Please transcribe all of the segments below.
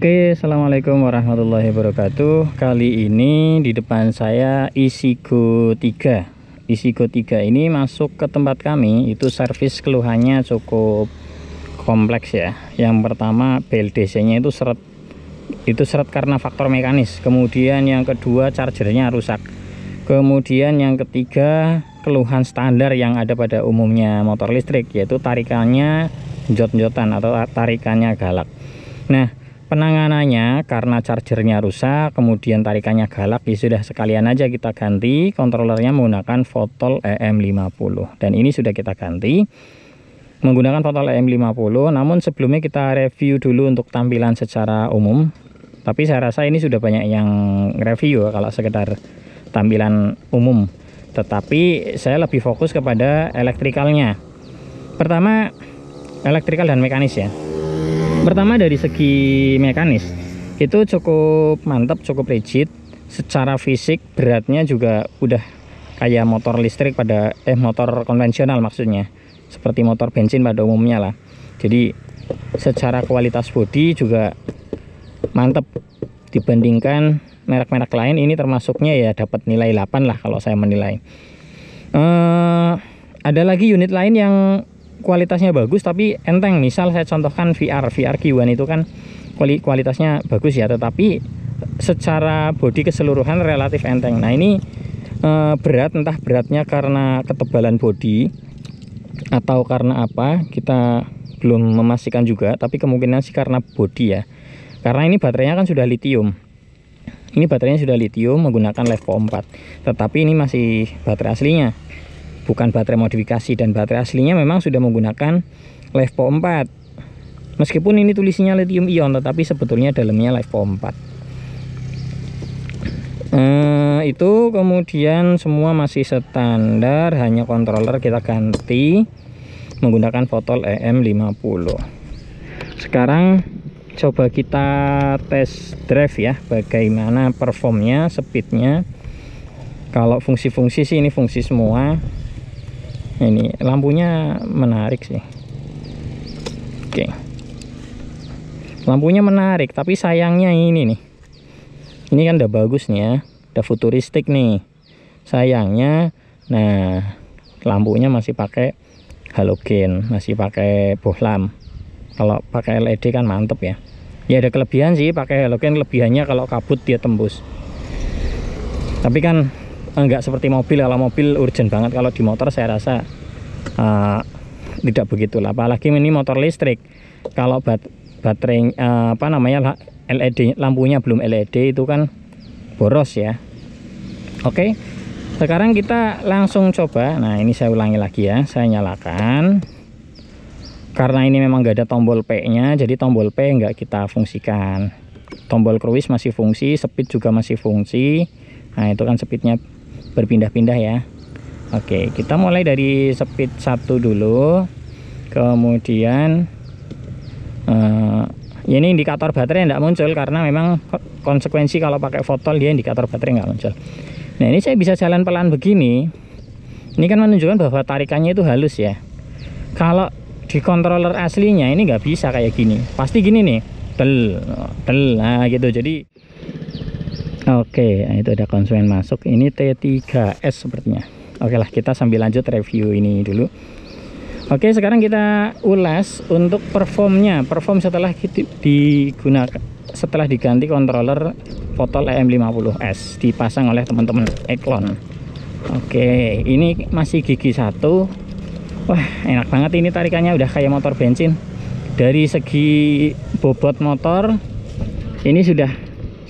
Oke, assalamualaikum warahmatullahi wabarakatuh. Kali ini di depan saya Isigo 3. Isigo 3 ini masuk ke tempat kami, itu servis keluhannya cukup kompleks ya. Yang pertama BLDC-nya itu seret karena faktor mekanis. Kemudian yang kedua chargernya rusak. Kemudian yang ketiga keluhan standar yang ada pada umumnya motor listrik, yaitu tarikannya jot-jotan atau tarikannya galak. Nah, penanganannya karena chargernya rusak, kemudian tarikannya galak, ya sudah sekalian aja kita ganti kontrolernya menggunakan Fotol EM50. Dan ini sudah kita ganti menggunakan Fotol EM50. Namun sebelumnya kita review dulu untuk tampilan secara umum. Tapi saya rasa ini sudah banyak yang review kalau sekedar tampilan umum. Tetapi saya lebih fokus kepada elektrikalnya. Pertama, elektrikal dan mekanis ya. Pertama dari segi mekanis itu cukup mantap, cukup rigid. Secara fisik beratnya juga udah kayak motor listrik motor konvensional maksudnya, seperti motor bensin pada umumnya lah. Jadi secara kualitas bodi juga mantap dibandingkan merek-merek lain. Ini termasuknya ya dapat nilai 8 lah kalau saya menilai. Ada lagi unit lain yang kualitasnya bagus tapi enteng. Misal saya contohkan VR Q1 itu kan kualitasnya bagus ya, tetapi secara bodi keseluruhan relatif enteng. Nah ini berat, entah beratnya karena ketebalan bodi atau karena apa, kita belum memastikan juga, tapi kemungkinan sih karena bodi ya, karena ini baterainya kan sudah lithium. Ini baterainya sudah lithium menggunakan LiFePO 4, tetapi ini masih baterai aslinya, bukan baterai modifikasi. Dan baterai aslinya memang sudah menggunakan LiFePO 4. Meskipun ini tulisannya lithium ion, tetapi sebetulnya dalamnya LiFePO 4. Itu kemudian semua masih standar, hanya controller kita ganti menggunakan Fotol EM50. Sekarang coba kita tes drive ya, bagaimana performnya, speednya. Kalau fungsi-fungsi sih ini fungsi semua. Ini lampunya menarik sih. Oke, lampunya menarik, tapi sayangnya ini nih, ini kan udah bagus nih ya, udah futuristik nih. Sayangnya, nah lampunya masih pakai halogen, masih pakai bohlam. Kalau pakai LED kan mantep ya. Ya ada kelebihan sih pakai halogen, kelebihannya kalau kabut dia tembus. Tapi kan enggak seperti mobil. Kalau mobil urgent banget, kalau di motor saya rasa tidak begitulah. Apalagi ini motor listrik. Kalau baterai LED lampunya belum LED itu kan boros ya. Oke, sekarang kita langsung coba. Nah ini saya ulangi lagi ya, saya nyalakan. Karena ini memang nggak ada tombol P nya, jadi tombol P nggak kita fungsikan. Tombol cruise masih fungsi, speed juga masih fungsi. Nah itu kan speednya berpindah-pindah ya. Oke, kita mulai dari speed 1 dulu. Kemudian ini indikator baterai tidak muncul karena memang konsekuensi kalau pakai Fotol dia indikator baterai nggak muncul. Nah ini saya bisa jalan pelan begini. Ini kan menunjukkan bahwa tarikannya itu halus ya. Kalau di controller aslinya ini nggak bisa kayak gini, pasti gini nih, nah gitu. Jadi oke, itu ada konsumen masuk, ini T3S sepertinya. Oke lah, kita sambil lanjut review ini dulu. Oke, sekarang kita ulas untuk performnya. Perform setelah setelah diganti controller Fotol EM50S, dipasang oleh teman-teman Eklon. Oke, ini masih gigi 1. Wah enak banget, ini tarikannya udah kayak motor bensin. Dari segi bobot motor ini sudah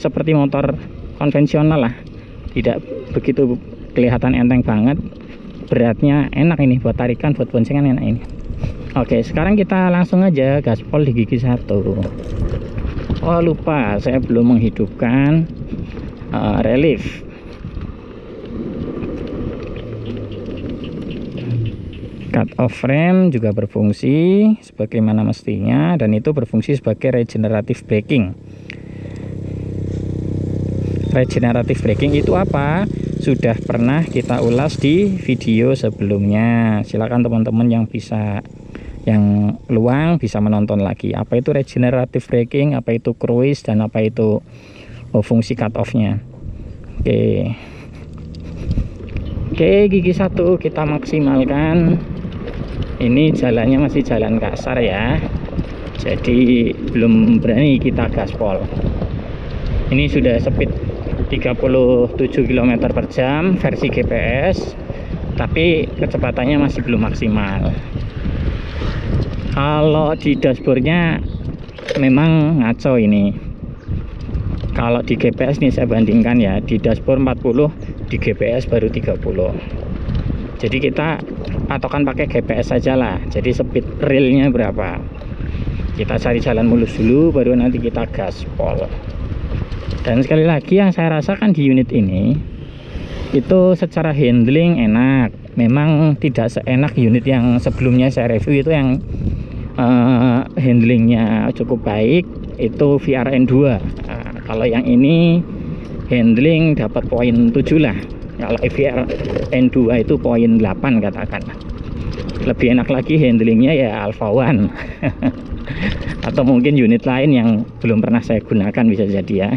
seperti motor konvensional lah, tidak begitu kelihatan enteng banget. Beratnya enak ini, buat tarikan, buat boncengan enak ini. Oke, sekarang kita langsung aja gaspol di gigi 1. Oh lupa, saya belum menghidupkan relief. Cut off frame juga berfungsi sebagaimana mestinya, dan itu berfungsi sebagai regenerative braking. Regenerative braking itu apa? Sudah pernah kita ulas di video sebelumnya. Silakan teman-teman yang bisa yang luang bisa menonton lagi apa itu regenerative braking, apa itu cruise, dan apa itu fungsi cut off nya. Oke, gigi 1 kita maksimalkan. Ini jalannya masih jalan kasar ya, jadi belum berani kita gaspol. Ini sudah speed 37 km per jam versi GPS, tapi kecepatannya masih belum maksimal. Kalau di dashboardnya memang ngaco ini. Kalau di GPS nih saya bandingkan ya, di dashboard 40, di GPS baru 30. Jadi kita patokan pakai GPS saja lah. Jadi speed realnya berapa, kita cari jalan mulus dulu, baru nanti kita gaspol. Dan sekali lagi yang saya rasakan di unit ini itu secara handling enak. Memang tidak seenak unit yang sebelumnya saya review itu yang handlingnya cukup baik, itu VRN2. Kalau yang ini handling dapat poin 7 lah. Kalau VRN2 itu poin 8 katakan. Lebih enak lagi handlingnya ya Alpha One atau mungkin unit lain yang belum pernah saya gunakan bisa jadi ya.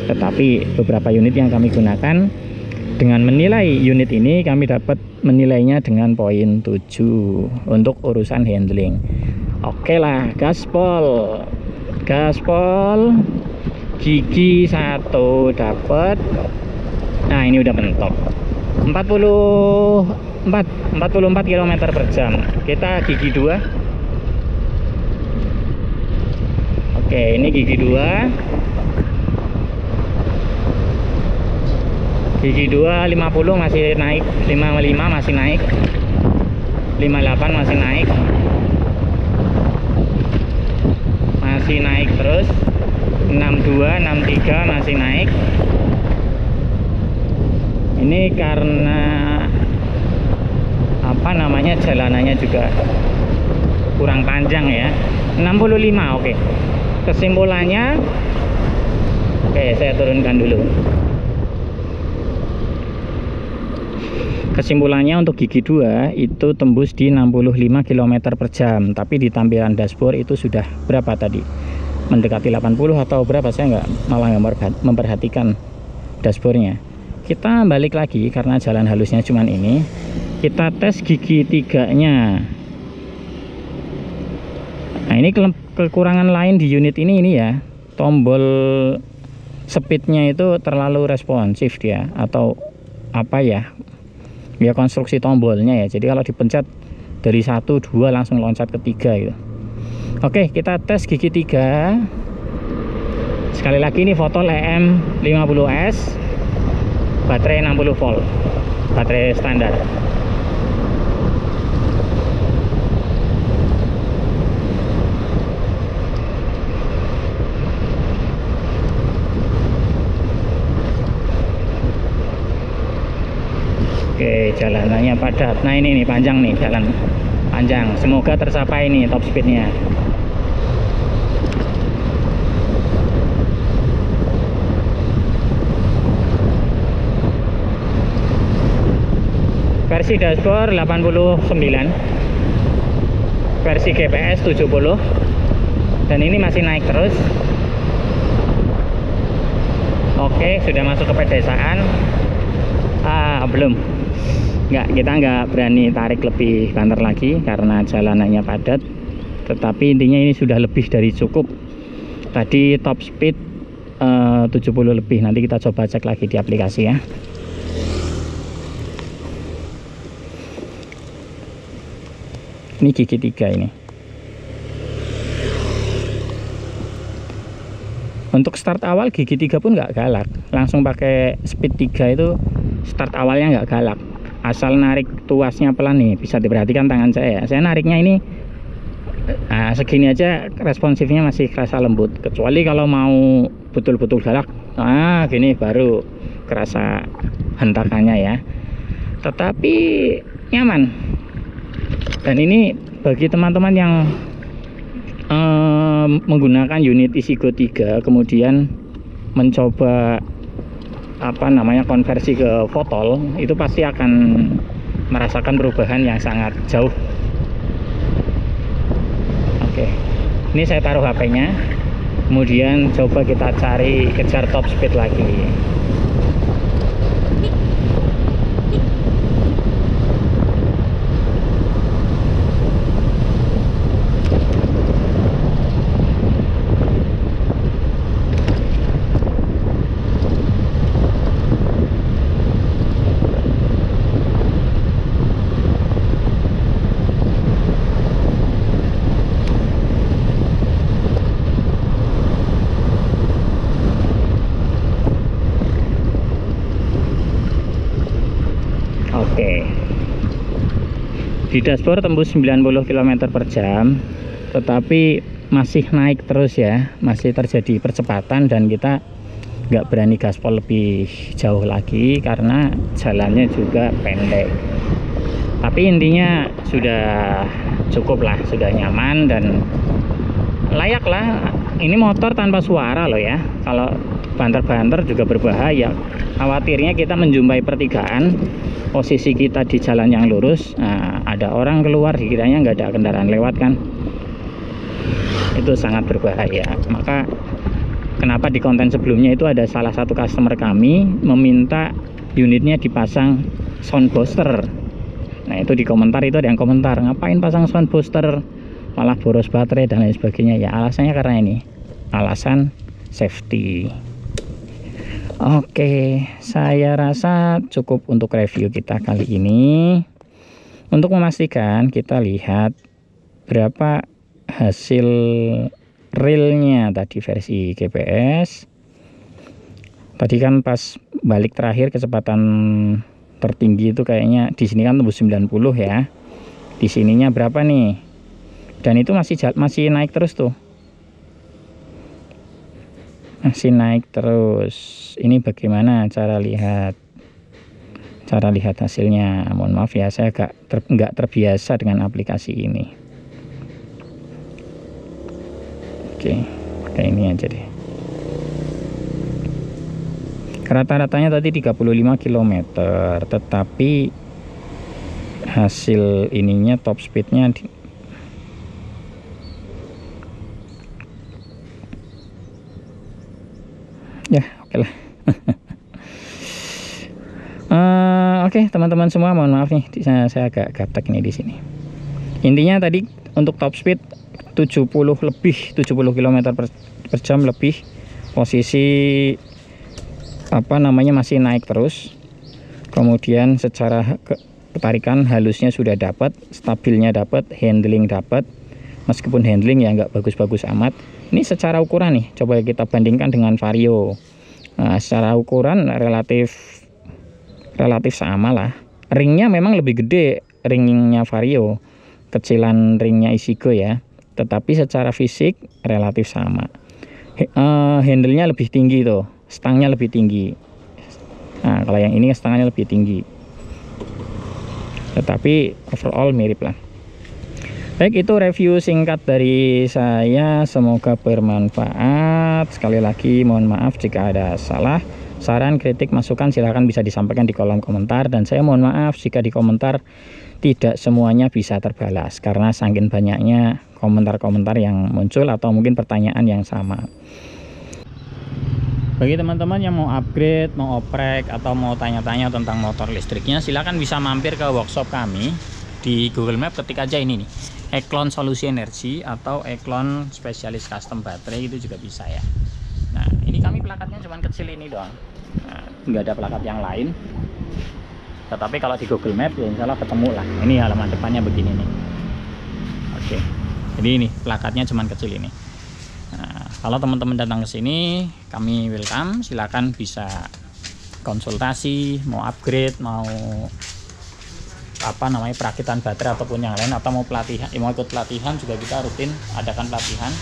Tetapi beberapa unit yang kami gunakan, dengan menilai unit ini kami dapat menilainya dengan poin 7 untuk urusan handling. Oke lah, gaspol gigi 1 dapat. Nah ini udah mentok 44 km per jam. Kita gigi 2. Oke, ini gigi 2. Gigi 2 50 masih naik, 55 masih naik, 58 masih naik, terus 62, 63 masih naik. Ini karena apa namanya, jalanannya juga kurang panjang ya. 65. Oke. Kesimpulannya, oke saya turunkan dulu. Kesimpulannya untuk gigi 2 itu tembus di 65 km per jam, tapi di tampilan dashboard itu sudah berapa tadi? Mendekati 80 atau berapa, saya malah nggak memperhatikan dashboardnya. Kita balik lagi karena jalan halusnya cuman ini. Kita tes gigi 3-nya. Nah ini kekurangan lain di unit ini ya, tombol speednya itu terlalu responsif dia, atau apa ya, konstruksi tombolnya ya. Jadi kalau dipencet dari 1, 2 langsung loncat ke 3 gitu. Oke, kita tes gigi 3. Sekali lagi ini Fotol EM50S, baterai 60 volt, baterai standar. Oke, jalanannya padat. Nah ini nih panjang nih, jalan panjang. Semoga tercapai nih top speednya. Versi dashboard 89, versi GPS 70, dan ini masih naik terus. Oke, sudah masuk ke pedesaan. Belum. Kita nggak berani tarik lebih banter lagi karena jalanannya padat. Tetapi intinya ini sudah lebih dari cukup. Tadi top speed 70 lebih. Nanti kita coba cek lagi di aplikasi ya. Ini gigi 3 ini. Untuk start awal gigi 3 pun nggak galak. Langsung pakai speed 3 itu start awalnya nggak galak. Asal narik tuasnya pelan nih, bisa diperhatikan tangan saya. Saya nariknya ini segini aja, responsifnya masih kerasa lembut. Kecuali kalau mau betul-betul galak, gini baru kerasa hentakannya ya. Tetapi nyaman. Dan ini bagi teman-teman yang menggunakan unit Isigo 3 kemudian mencoba konversi ke Fotol, itu pasti akan merasakan perubahan yang sangat jauh. Oke, ini saya taruh HP-nya, kemudian coba kita cari kejar top speed lagi. Oke, di dashboard tembus 90 km per jam, tetapi masih naik terus ya, masih terjadi percepatan dan kita nggak berani gaspol lebih jauh lagi karena jalannya juga pendek. Tapi intinya sudah cukup lah, sudah nyaman dan layak lah. Ini motor tanpa suara loh ya, kalau banter-banter juga berbahaya. Khawatirnya kita menjumpai pertigaan, posisi kita di jalan yang lurus, nah, ada orang keluar, dikiranya nggak ada kendaraan lewat kan, itu sangat berbahaya. Maka kenapa di konten sebelumnya itu ada salah satu customer kami meminta unitnya dipasang sound booster. Nah itu di komentar itu ada yang komentar, ngapain pasang sound booster, malah boros baterai dan lain sebagainya. Ya alasannya karena ini, alasan safety. Oke, saya rasa cukup untuk review kita kali ini. Untuk memastikan, kita lihat berapa hasil realnya tadi versi GPS. Tadi kan pas balik terakhir kecepatan tertinggi itu kayaknya di sini kan tembus 90 ya. Di sininya berapa nih? Dan itu masih naik terus tuh. Masih naik terus. Ini bagaimana cara lihat hasilnya? Mohon maaf ya, saya nggak terbiasa dengan aplikasi ini. Oke, kayak ini aja deh. Rata-ratanya tadi 35 km, tetapi hasil ininya top speednya ya oke lah. Oke teman-teman semua, mohon maaf nih saya agak gaptek nih di sini. Intinya tadi untuk top speed 70 km per jam lebih, posisi masih naik terus. Kemudian secara ketarikan halusnya sudah dapat, stabilnya dapat, handling dapat. Meskipun handling ya nggak bagus-bagus amat. Ini secara ukuran nih, coba kita bandingkan dengan Vario. Nah, secara ukuran relatif sama lah. Ringnya memang lebih gede, ringnya Vario, kecilan ringnya Isigo ya. Tetapi secara fisik relatif sama. Handle-nya lebih tinggi tuh, stangnya lebih tinggi. Nah, kalau yang ini stangnya lebih tinggi. Tetapi overall mirip lah. Baik, itu review singkat dari saya, semoga bermanfaat. Sekali lagi mohon maaf jika ada salah. Saran, kritik, masukan silahkan bisa disampaikan di kolom komentar. Dan saya mohon maaf jika di komentar tidak semuanya bisa terbalas, karena saking banyaknya komentar-komentar yang muncul atau mungkin pertanyaan yang sama. Bagi teman-teman yang mau upgrade, mau oprek, atau mau tanya-tanya tentang motor listriknya, silahkan bisa mampir ke workshop kami. Di Google Map ketik aja ini nih, Eklon Solusi Energi atau Eklon Spesialis Custom Baterai, itu juga bisa ya. Nah ini kami plakatnya cuman kecil ini doang, nah, nggak ada plakat yang lain. Tetapi kalau di Google Map ya insya Allah ketemu lah. Ini halaman depannya begini nih. Oke, jadi ini plakatnya cuman kecil ini. Nah, kalau teman-teman datang ke sini, kami welcome. Silakan bisa konsultasi, mau upgrade, mau perakitan baterai ataupun yang lain, atau mau pelatihan, mau ikut pelatihan juga kita rutin adakan pelatihan.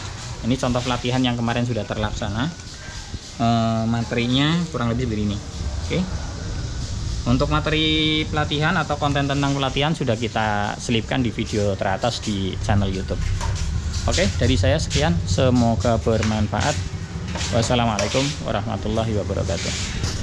Ini contoh pelatihan yang kemarin sudah terlaksana. Materinya kurang lebih begini. Oke. Untuk materi pelatihan atau konten tentang pelatihan sudah kita selipkan di video teratas di channel YouTube. Oke, dari saya sekian, semoga bermanfaat. Wassalamualaikum warahmatullahi wabarakatuh.